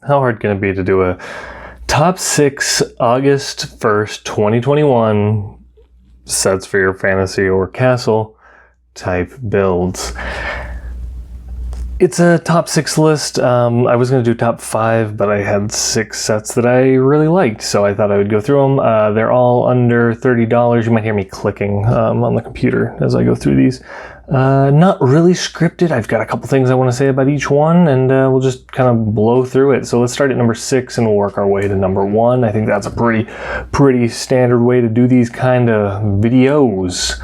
How hard can it be to do a top 6 August 1st, 2021 sets for your fantasy or castle type builds? It's a top 6 list. I was going to do top 5, but I had 6 sets that I really liked, so I thought I would go through them. They're all under $30. You might hear me clicking on the computer as I go through these. Not really scripted. I've got a couple things I want to say about each one, and we'll just kind of blow through it. So let's start at number 6 and we'll work our way to number 1. I think that's a pretty standard way to do these kind of videos.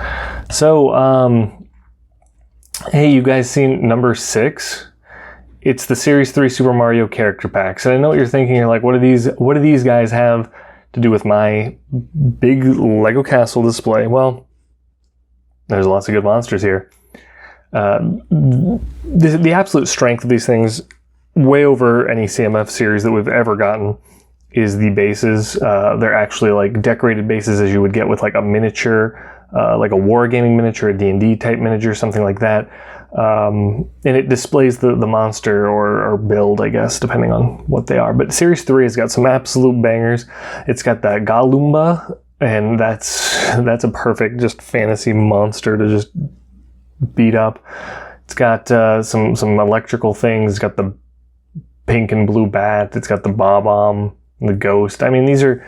So, hey, you guys seen number 6? It's the Series 3 Super Mario character packs. And I know what you're thinking. You're like, what do these guys have to do with my big Lego castle display? Well, there's lots of good monsters here. The absolute strength of these things, way over any CMF series that we've ever gotten, is the bases. They're actually like decorated bases as you would get with like a miniature, like a wargaming miniature, a D&D type miniature, something like that. And it displays the monster or build, I guess, depending on what they are. But Series 3 has got some absolute bangers. It's got that Galumba, and that's a perfect just fantasy monster to just beat up. It's got some electrical things. It's got the pink and blue bat. It's got the Bob-omb, the ghost. I mean, these are...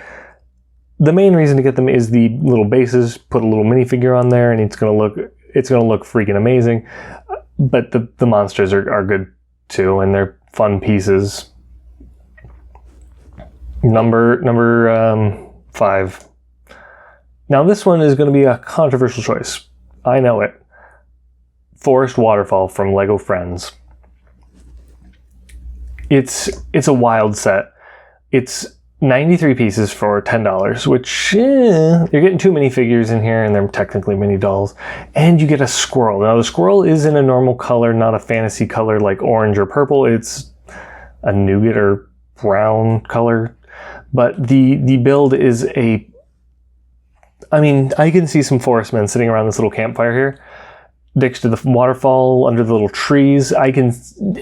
The main reason to get them is the little bases. Put a little minifigure on there, and it's gonna look freaking amazing. But the monsters are good too, and they're fun pieces. Number 5. Now this one is going to be a controversial choice. I know it. Forest Waterfall from Lego Friends. It's a wild set. It's 93 pieces for $10, which, you're getting too many figures in here, and they're technically mini dolls. And you get a squirrel. Now, the squirrel is in a normal color, not a fantasy color like orange or purple. It's a nougat or brown color. But the build is I mean, I can see some forest men sitting around this little campfire here, next to the waterfall, under the little trees. I can,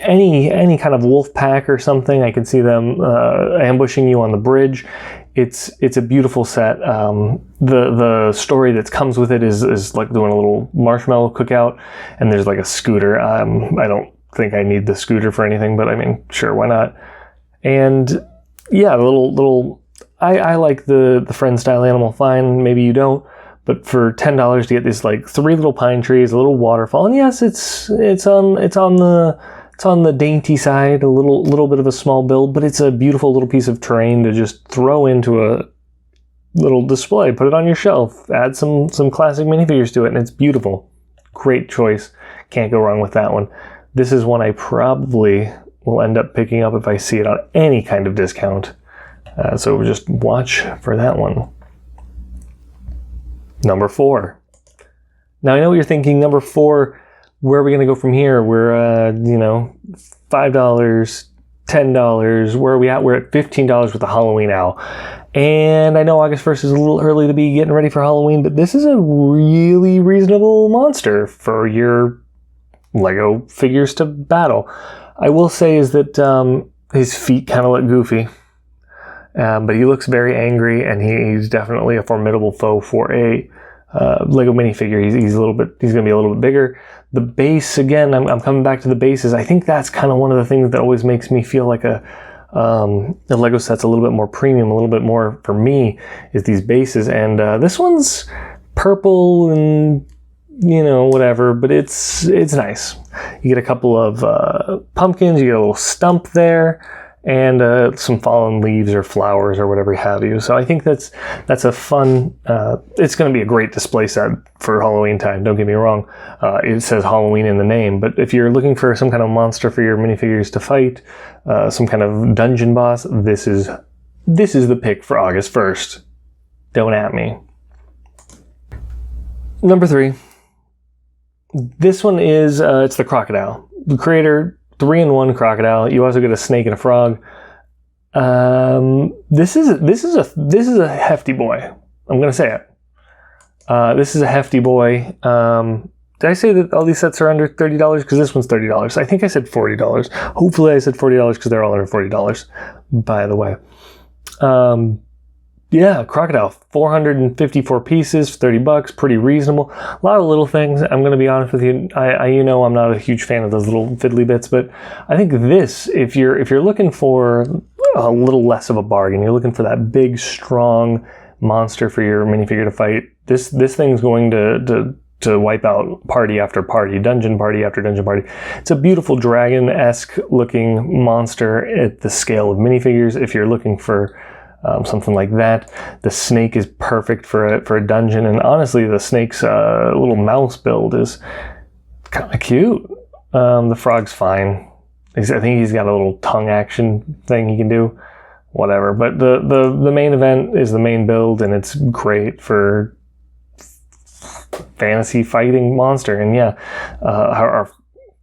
any kind of wolf pack or something, I can see them ambushing you on the bridge. It's a beautiful set. The story that comes with it is like doing a little marshmallow cookout, and there's like a scooter. I don't think I need the scooter for anything, but I mean, sure, why not? And yeah, the little I like the friend style animal fine. Maybe you don't. But for $10 to get these like 3 little pine trees, a little waterfall, and yes, it's on the dainty side, a little bit of a small build, but it's a beautiful little piece of terrain to just throw into a little display. Put it on your shelf, add some classic minifigures to it, and it's beautiful. Great choice. Can't go wrong with that one. This is one I probably will end up picking up if I see it on any kind of discount. So just watch for that one. Number 4. Now I know what you're thinking. Number 4, where are we going to go from here? We're, $5, $10. Where are we at? We're at $15 with the Halloween Owl. And I know August 1st is a little early to be getting ready for Halloween, but this is a really reasonable monster for your Lego figures to battle. I will say is that his feet kind of look goofy. But he looks very angry, and he's definitely a formidable foe for a Lego minifigure. He's going to be a little bit bigger. The base, again, I'm coming back to the bases. I think that's kind of one of the things that always makes me feel like the Lego set's a little bit more premium, a little bit more for me, is these bases. And this one's purple and whatever, but it's nice. You get a couple of pumpkins. You get a little stump there. And some fallen leaves or flowers or whatever have you. So I think that's a fun, it's going to be a great display set for Halloween time, don't get me wrong. It says Halloween in the name, but if you're looking for some kind of monster for your minifigures to fight, some kind of dungeon boss, this is the pick for August 1st. Don't at me. Number 3. This one is, it's the Crocodile. The creator, 3-in-1 Crocodile. You also get a snake and a frog. This is a hefty boy. I'm gonna say it. This is a hefty boy. Did I say that all these sets are under $30? Because this one's $30. I think I said $40. Hopefully I said $40 because they're all under $40, by the way. Yeah, Crocodile, 454 pieces, 30 bucks, pretty reasonable. A lot of little things. I'm going to be honest with you. You know, I'm not a huge fan of those little fiddly bits, but I think this, if you're looking for a little less of a bargain, you're looking for that big, strong monster for your minifigure to fight. This thing's going to wipe out party after party, dungeon party after dungeon party. It's a beautiful dragon-esque looking monster at the scale of minifigures. If you're looking for something like that. The snake is perfect for a dungeon, and honestly, the snake's little mouse build is kind of cute. The frog's fine. I think he's got a little tongue action thing he can do. Whatever. But the main event is the main build, and it's great for fantasy fighting monster. And yeah, are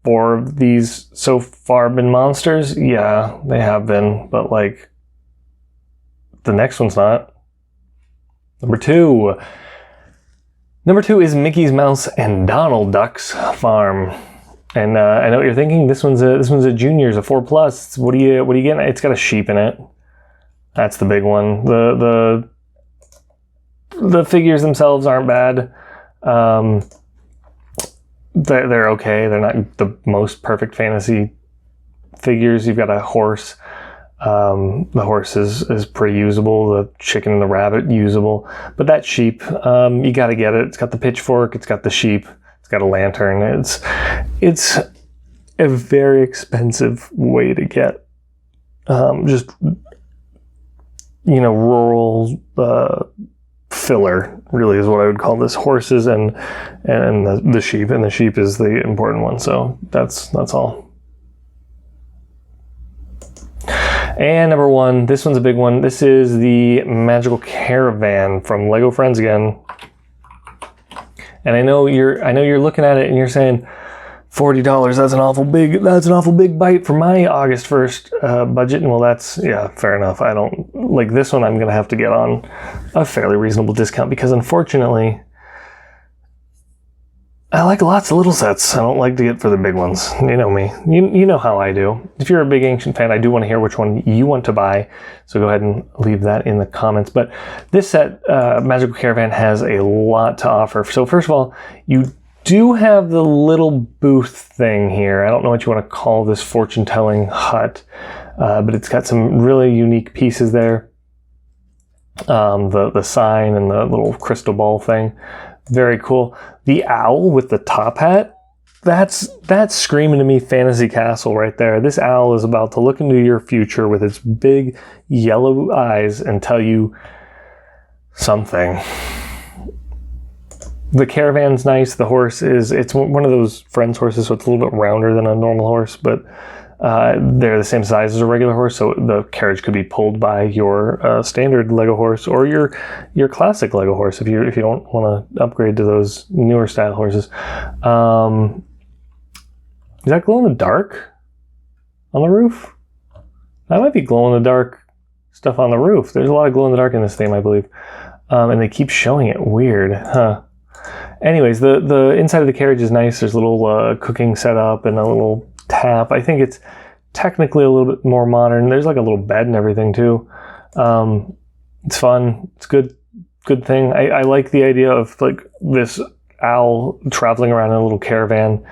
4 of these so far been monsters? Yeah, they have been, but like, the next one's not. Number 2 is Mickey's Mouse and Donald Duck's Farm. And I know what you're thinking. This one's a junior, it's a 4+. What are you getting? It's got a sheep in it. That's the big one. The figures themselves aren't bad. They're okay. They're not the most perfect fantasy figures. You've got a horse. The horse is pretty usable. The chicken and the rabbit usable, but that sheep, you got to get it. It's got the pitchfork. It's got the sheep. It's got a lantern. It's a very expensive way to get just rural filler. Really is what I would call this. Horses and the sheep, and the sheep is the important one. So that's all. And number 1, this one's a big one. This is the Magical Caravan from Lego Friends again. And I know you're looking at it and you're saying, $40, that's an awful big bite for my August 1st budget. And well, yeah, fair enough. I don't like this one. I'm going to have to get on a fairly reasonable discount because unfortunately, I like lots of little sets. I don't like to get for the big ones. You know me. You know how I do. If you're a big Ancient fan, I do want to hear which one you want to buy. So go ahead and leave that in the comments. But this set, Magical Caravan, has a lot to offer. So first of all, you do have the little booth thing here. I don't know what you want to call this fortune-telling hut, but it's got some really unique pieces there. The sign and the little crystal ball thing. Very cool. The owl with the top hat, that's screaming to me Fantasy Castle right there. This owl is about to look into your future with its big yellow eyes and tell you something. The caravan's nice. The horse it's one of those Friends horses, so it's a little bit rounder than a normal horse, but they're the same size as a regular horse, so the carriage could be pulled by your standard Lego horse or your classic Lego horse if you don't want to upgrade to those newer style horses. Is that glow in the dark on the roof? That might be glow in the dark stuff on the roof. There's a lot of glow in the dark in this theme, I believe, and they keep showing it. Weird, huh? Anyways, the inside of the carriage is nice. There's a little cooking setup and a little tap. I think it's technically a little bit more modern. There's like a little bed and everything too. It's fun. It's good thing. I like the idea of like this owl traveling around in a little caravan,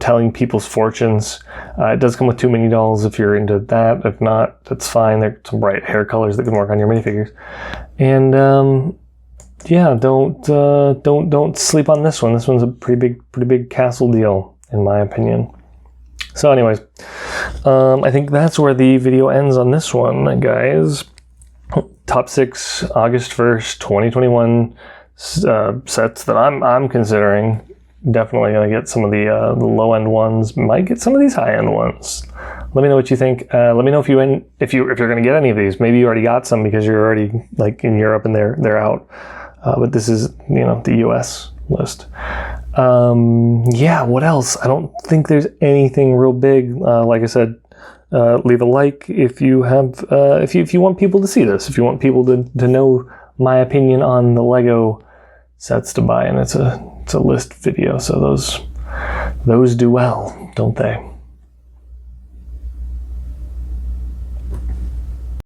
telling people's fortunes. It does come with 2 mini dolls if you're into that. If not, that's fine. There's some bright hair colors that can work on your minifigures. And yeah, don't sleep on this one. This one's a pretty big castle deal, in my opinion. So anyways, I think that's where the video ends on this one, guys. Top 6 August 1st, 2021 sets that I'm considering. Definitely gonna get some of the low-end ones. Might get some of these high-end ones. Let me know what you think. Let me know if you're gonna get any of these. Maybe you already got some because you're already like in Europe and they're out. But this is the US list. Yeah, what else? I don't think there's anything real big. Like I said, leave a like if you have if you want people to see this, if you want people to know my opinion on the Lego sets to buy, and it's a list video, so those do well, don't they?